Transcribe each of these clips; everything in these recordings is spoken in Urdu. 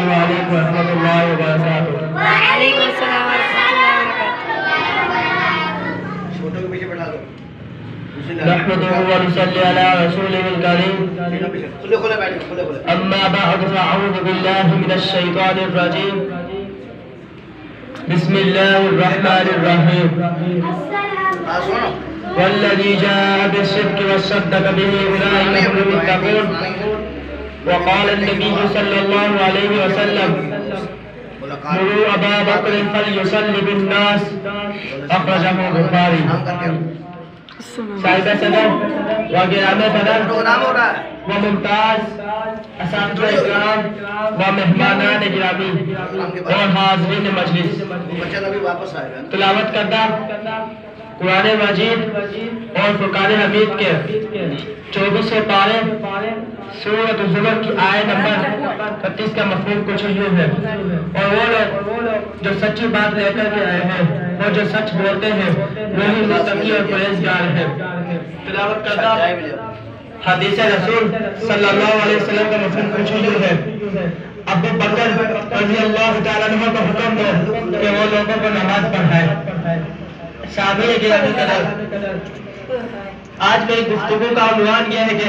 وعلیکم ورحمۃ اللہ وبرکاتہ۔ وعلیکم السلام ورحمۃ اللہ وبرکاتہ۔ نحمده ونصلي على رسوله الكريم، أما بعد فأعوذ بالله من الشيطان الرجيم، بسم الله الرحمن الرحيم، والذي جاء بالصدق وصدق به أولئك هم المتقون، وقال النبي صلى الله عليه وسلم مروا أبا بكر فليصلي بالناس، أخرجه البخاري۔ صاحب صدر و گرام قدر و ممتاز اساتذہ اکرام و مہمانان گرامی اور حاضرین مجلس، تلاوت کردہ قرآن مجید اور فرقان حمید کے 24 پارے سورۃ الزمر کی آیت نمبر 35 کا مفہوم کچھ یوں ہے، اور وہ لوگ جو سچی بات لے کر کے آئے ہیں اور جو سچ بولتے ہیں وہی متقی اور پرہیزگار ہیں۔ تلاوت کردہ حدیث رسول صلی اللہ علیہ وسلم کا مفہوم کچھ یوں ہے، ابو بکر رضی اللہ تعالیٰ عنہ کو حکم دو کہ وہ لوگوں کو نماز پڑھائے۔ سامعین گرامی قدر، آج میری گفتگو کا عنوان یہ ہے کہ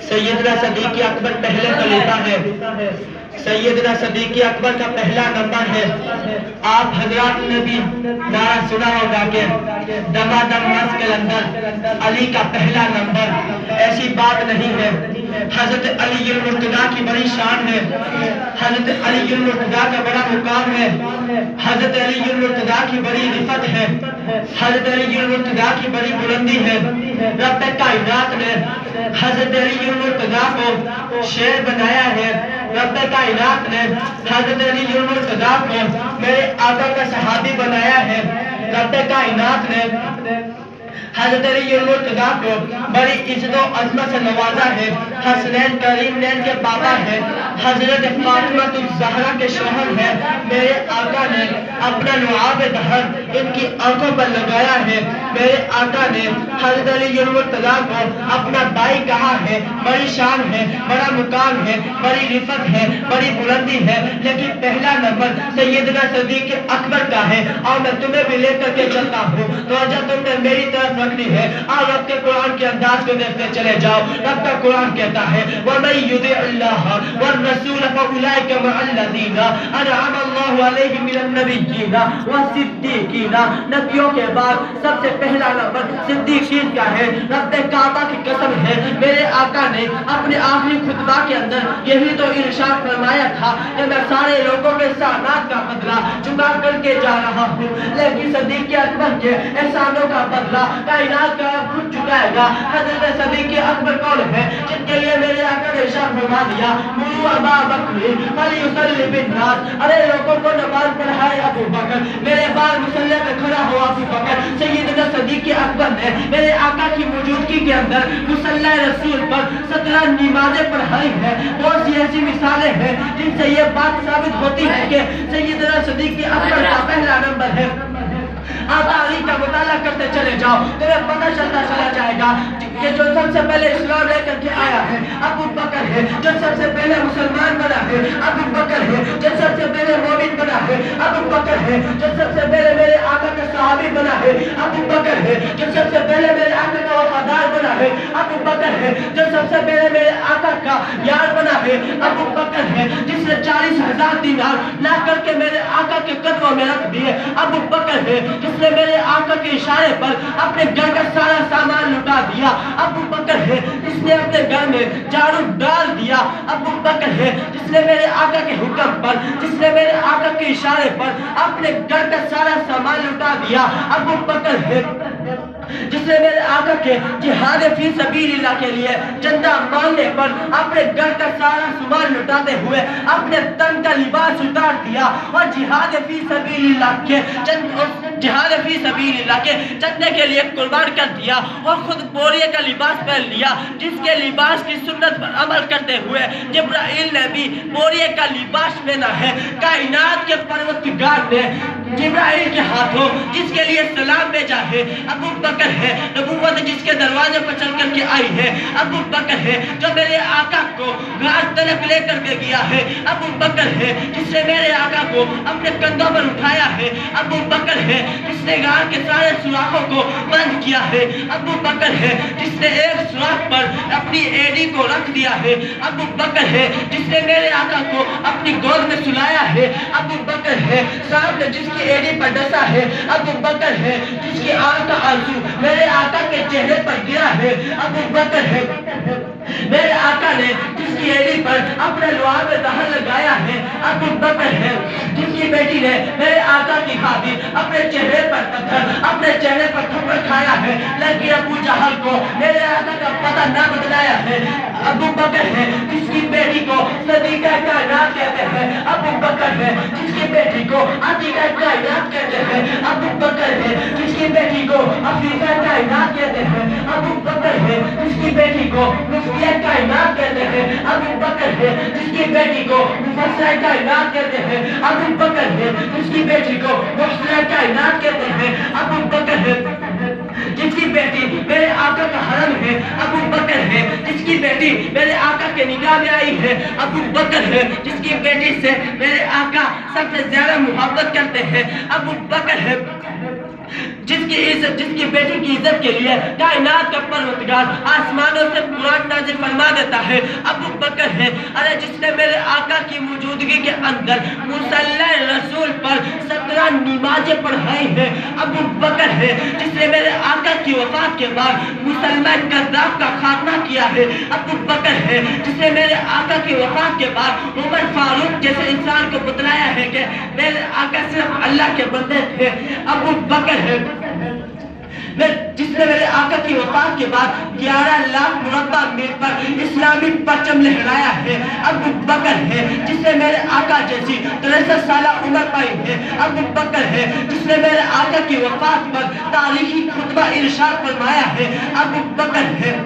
سیدنا صدیق اکبر پہلے خلیفہ ہے۔ سیدنا صدیق اکبر کا پہلا نمبر ہے۔ آپ حضرات نے بھی نعرہ سنا ہوگا کہ دمادم مسجد اندر علی کا پہلا نمبر، ایسی بات نہیں ہے۔ حضرت علی المرتضیٰ کی بڑی شان ہے، حضرت علی المرتضیٰ کا بڑا مقام ہے، حضرت علی المرتضیٰ کی بڑی رفت ہے، حضرت علی المرتضیٰ کی بڑی بلندی ہے۔ رب کائنات نے حضرت علی المرتضیٰ کو شیر بنایا ہے، رب کائنات نے حضرت علی المرتضیٰ کو میرے آقا کا صحابی بنایا ہے، رب کائنات نے حضرت علی المرتضیٰ کو بڑی عزت و عظمت سے نوازا ہے۔ حسنین کریمین کے بابا ہے، حضرت فاطمہ الزہرا کے شوہر ہے۔ میرے آقا نے اپنا لعاب دہر ان کی آنکھوں پر لگایا ہے۔ میرے آقا نے حضرت علی المرتضیٰ کو اپنا بھائی کہا ہے۔ بڑی شان ہے، بڑا مقام ہے، بڑی رفت ہے، بڑی بلندی ہے، لیکن پہلا نمبر سیدنا صدیق اکبر کا ہے۔ اور میں تمہیں بھی لے کر کے چلتا ہوں، توجہ تم نے میری طرف رکھنی ہے۔ اور رب کے قرآن کے انداز کو دیکھتے چلے جاؤ۔ رب کا قرآن کہتا ہے وَمَن يُطِعِ اللَّهَ وَالرَّسُولَ فَأُولَئِكَ مَعَ الَّذِينَ أَنْعَمَ اللَّهُ عَلَيْهِم مِّنَ النَّبِيِّينَ وَالصِّدِّيقِينَ۔ نبیوں کے بعد سب سے پہلا نمبر صدیقین کا ہے۔ رب کعبہ کی قسم ہے، میرے آقا نے اپنے آخری خطبہ کے اندر یہی تو ارشاد فرمایا تھا کہ میں سارے لوگوں کے احسانات کا بدلہ چکا کر کے جا رہا ہوں، لیکن صدیق اکبر کے احسانوں کا بدلہ کائنات کا خود چکائے گا۔ حضرت صدیق اکبر کون ہے؟ جن کے لیے میرے آقا نے ارشاد فرما دیا مروا ابا بکر فلیصلی بالناس، ارے لوگوں کو نماز پڑھائے ابو بکر، میرے بعد مصلی میں کھڑا ہوا ابو بکر۔ سیدنا صدیق اکبر نے میرے آقا کی موجودگی کے اندر مصلی رسول پر 17 نمازیں پڑھائی ہیں۔ بہت سی ایسی مثالیں ہیں جن سے یہ بات ثابت ہوتی ہے کہ سیدنا صدیق اکبر کا پہلا نمبر ہے۔ آپ تاریخ کا مطالعہ کرتے چلے جاؤ، تمہیں پتہ چلتا چلا جائے گا کہ جو سب سے پہلے اسلام لے کر کے آیا ہے ابو بکر ہے، جو سب سے پہلے مسلمان بنا ہے ابو بکر ہے، جو سب سے پہلے مومن بنا ہے ابو بکر ہے، جو سب سے پہلے میرے آقا کا صحابی بنا ہے ابو بکر ہے، جو سب سے پہلے میرے آقا کا وفادار بنا ہے ابو بکر ہے، جو سب سے پہلے میرے آقا کا یار بنا ہے ابو بکر ہے، جس نے 40,000 دینار لا کر کے میرے آقا کے قدموں میں رکھ دیے ابو بکر ہے، جس نے میرے آقا کے اشارے پر اپنے گھر کا سارا سامان لٹا دیا ابو بکر ہے، جس نے اپنے گھر میں جھاڑو ڈال دیا ابو بکر ہے، جس نے میرے آقا کے حکم پر، جس نے میرے آقا کے اشارے پر اپنے گھر کا سارا سامان لٹا دیا ابو بکر ہے، جس نے میرے آقا کے جہاد فی سبیل اللہ کے لیے چندہ مانگنے پر اپنے گھر کا سارا سامان لٹاتے ہوئے اپنے تن کا لباس اتار دیا اور جہاد فی سبیل اللہ کے چند جہاد فی سبیل اللہ کے چندے کے لیے قربان کر دیا اور خود بوریے کا لباس پہن لیا، جس کے لباس کی سنت پر عمل کرتے ہوئے جبرائیل نے بھی بوریے کا لباس پہنا ہے۔ کائنات کے پروردگار نے جبرائیل کے ہاتھوں جس کے لیے سلام بھیجا ہے ابو بکر ہے۔ نبوت جس کے دروازے پر چل کر کے آئی ہے ابو بکر ہے، جو میرے آقا کو غار تلک لے کر کے گیا ہے ابو بکر ہے، جس نے میرے آقا کو اپنے کندھوں پر اٹھایا ہے ابو بکر ہے، جس نے غار کے سارے سوراخوں کو بند کیا ہے ابو بکر ہے، جس نے ایک سوراخ پر اپنی ایڑی کو رکھ دیا ہے ابو بکر ہے، جس نے میرے آقا کو اپنی گود میں سلایا ہے ابو بکر ہے، سانپ نے جس کی ایڑی پر ڈسا ہے ابو بکر ہے، جس کی آنکھ کا آنسو میرے آقا کے چہرے پر گرا ہے ابو بکر ہے، میرے آقا نے جس کی ایڑی پر اپنے لعاب دہن لگایا ہے ابو بکر ہے، جس کی بیٹی نے میرے آقا کی خاطر اپنے چہرے پر پتھر اپنے چہرے پر تھپڑ کھایا ہے، لیکن ابو جہل کو میرے آقا کا پتہ نہ بتلایا ہے ابو بکر ہے، جس کی بیٹی کو صدیقہ کائنات کہتے ہیں ابو بکر ہے، جس کی بیٹی کو عتیقہ کائنات کہتے ہیں ابو بکر ہے، جس کی بیٹی کو عفیفہ کائنات کہتے ہیں ابو بکر ہے، جس کی بیٹی کو مفتیہ کائنات کہتے ہیں ابو بکر ہے، جس کی بیٹی کو مفسرہ کائنات کہتے ہیں ابو بکر ہے، جس کی بیٹی کو محسنہ کائنات کہتے ہیں ابو بکر ہے، جس کی بیٹی میرے آقا کا حرم ہے ابو بکر ہے، جس کی بیٹی میرے آقا کے نگاہ میں آئی ہے ابو بکر ہے، جس کی بیٹی سے میرے آقا سب سے زیادہ محبت کرتے ہیں ابو بکر ہے، جس کی بیٹی کی عزت کے لیے کائنات کا پروردگار آسمانوں سے قرآن نازل فرما دیتا ہے ابو بکر ہے، ارے جس نے میرے آقا کی موجودگی کے اندر مصلی رسول پر 17 نمازیں پڑھائی ہیں ابو بکر ہے، جس نے میرے آقا کی وفات کے بعد مسلمان کذاب کا خاتمہ کیا ہے ابو بکر ہے، جس نے میرے آقا کی وفات کے بعد عمر فاروق جیسے انسان کو بتلایا ہے کہ میرے آقا صرف اللہ کے بندے تھے ابو بکر ہے، جس نے میرے آقا کی وفات کے بعد 11 لاکھ مربع میل پر اسلامی پرچم لہرایا ہے ابو بکر ہے، جس نے میرے آقا جیسی 63 سالہ عمر پائی ہے ابو بکر ہے، جس نے میرے آقا کی وفات پر تاریخی خطبہ ارشاد فرمایا ہے ابو بکر ہے،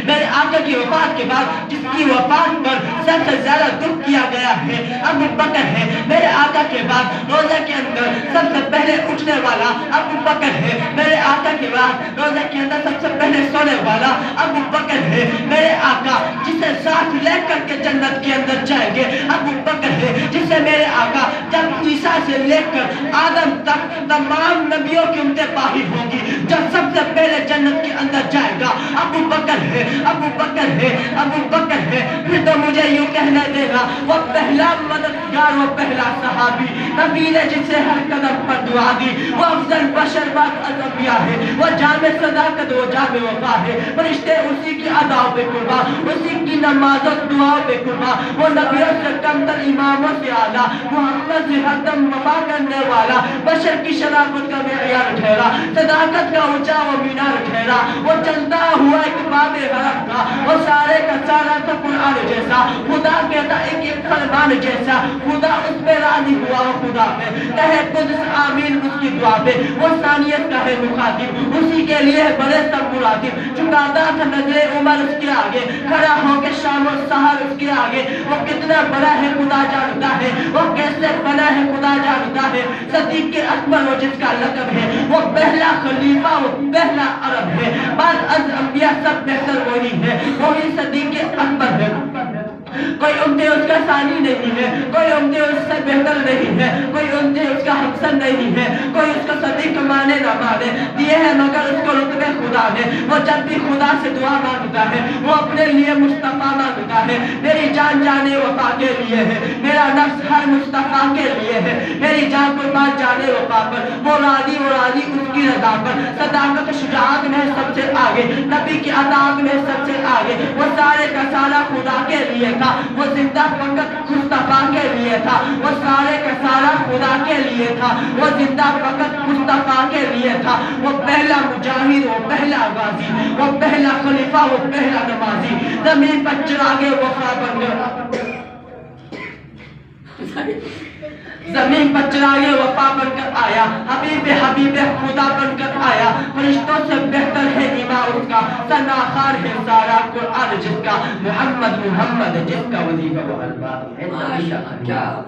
میرے آقا کی وفات کے بعد جس کی وفات پر سب سے زیادہ دکھ کیا گیا ہے ابو بکر ہے، میرے آقا کے بعد روزہ کے اندر سب سے پہلے اٹھنے والا ابو بکر ہے، میرے آقا کے بعد روزہ کے اندر سب سے پہلے سونے والا ابو بکر ہے، میرے آقا جسے ساتھ لے کر کے جنت کے اندر جائیں گے ابو بکر ہے، جسے میرے آقا جب عیسیٰ سے لے کر آدم تک تمام نبیوں کی امتیں باہر ہوں گی، جب سب سے پہلے جنت کے اندر جائے گا ابو بکر ہے، ابو بکر ہے، ابو بکر ہے، پھر تو مجھے یوں کہنا دینا وہ پہلا مددگار، وہ پہلا صحابی، نبی نے جسے ہر قدم پر دعا دی، وہ افضل بشر بعد انبیاء ہے، وہ جامع صداقت، وہ جامع وفا ہے، فرشتے اسی کی اداؤں پہ قربان، اسی کی نماز و دعاؤں پہ قربان، وہ نبیوں سے کم تر اماموں سے اعلیٰ، محمد سے ہر دم وفا کرنے والا، بشر کی شرافت کا معیار ٹھہرا، صداقت کا اونچا وہ مینار ٹھہرا، وہ چلتا ہوا ایک باب غرب تھا، وہ سارے کا سارا تھا قرآن جیسا، خدا کہتا ایک فرمان جیسا، خدا اس پہ راضی ہوا، وہ خدا پہ کہے قدس آمین اس کی دعا پہ، وہ ثانیت کا ہے مخاطب، اسی کے لیے بڑے سب مراتب، چکاتا تھا نظر عمر اس کے آگے، کھڑا ہو کے شام و سحر اس کے آگے، وہ کتنا بڑا ہے خدا جانتا ہے، وہ کیسے بنا ہے خدا جانتا ہے، صدیق اکبر وہ جس کا لقب ہے، وہ پہلا خلیفہ، وہ پہلا عرب ہے، بعد از انبیاء سب بہتر وہی ہے، وہی صدیق اکبر ہے، کوئی امتِ اس کا ثانی نہیں ہے، کوئی امتِ اس سے بہتر نہیں ہے، کوئی امتِ اس کا حسن نہیں ہے، کوئی اس کو صدیق مانے نہ مانے، دیے ہیں مگر اس کو رتبے خدا نے، وہ جب بھی خدا سے دعا مانگتا ہے وہ اپنے لیے مصطفیٰ مانگتا ہے، میری جان جانے وفا کے لیے ہے، میرا نفس ہر مصطفیٰ کے لیے ہے، میری جان قربان جانے وفا پر، وہ راضی اس کی رضا پر، صداقت و شجاعت میں سب سے آگے، نبی کی اطاعت میں سب سے آگے، وہ سارے کا سارا خدا کے لیے تھا، وہ زندہ فقط مصطفیٰ کے لیے تھا، وہ سارے کا سارا خدا کے لیے تھا، وہ زندہ فقط مصطفیٰ کے لیے تھا، وہ پہلا مجاہد، وہ پہلا غازی، وہ پہلا خلیفہ، وہ پہلا نمازی، زمین پر چراغ وفا بن گیا زمین پر چراغ وفا بن کر آیا، حبیب خدا بن کر آیا، فرشتوں سے بہتر ہے ایمان اس کا، ثناخوان ہے سارا قرآن جس کا، محمد جس کا وظیفہ وہ الفاظ ہے۔